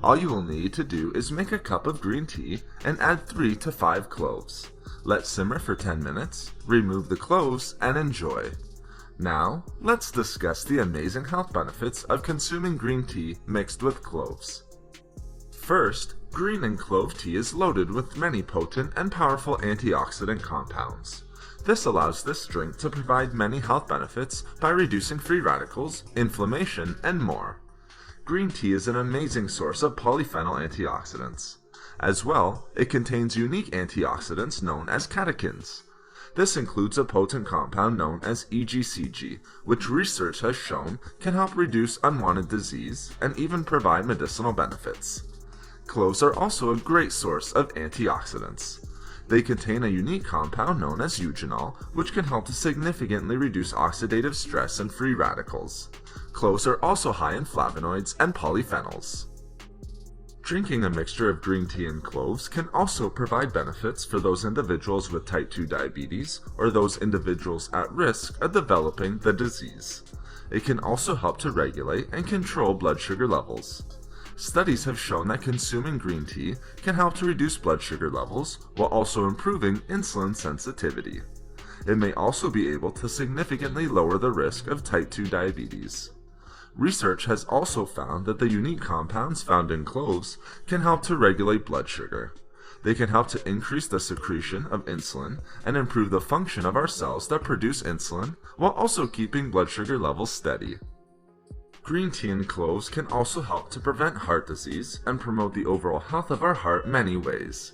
All you will need to do is make a cup of green tea and add 3 to 5 cloves. Let simmer for 10 minutes, remove the cloves, and enjoy. Now, let's discuss the amazing health benefits of consuming green tea mixed with cloves. First, green and clove tea is loaded with many potent and powerful antioxidant compounds. This allows this drink to provide many health benefits by reducing free radicals, inflammation, and more. Green tea is an amazing source of polyphenol antioxidants. As well, it contains unique antioxidants known as catechins. This includes a potent compound known as EGCG, which research has shown can help reduce unwanted disease and even provide medicinal benefits. Cloves are also a great source of antioxidants. They contain a unique compound known as eugenol, which can help to significantly reduce oxidative stress and free radicals. Cloves are also high in flavonoids and polyphenols. Drinking a mixture of green tea and cloves can also provide benefits for those individuals with type 2 diabetes or those individuals at risk of developing the disease. It can also help to regulate and control blood sugar levels. Studies have shown that consuming green tea can help to reduce blood sugar levels while also improving insulin sensitivity. It may also be able to significantly lower the risk of type 2 diabetes. Research has also found that the unique compounds found in cloves can help to regulate blood sugar. They can help to increase the secretion of insulin and improve the function of our cells that produce insulin while also keeping blood sugar levels steady. Green tea and cloves can also help to prevent heart disease and promote the overall health of our heart many ways.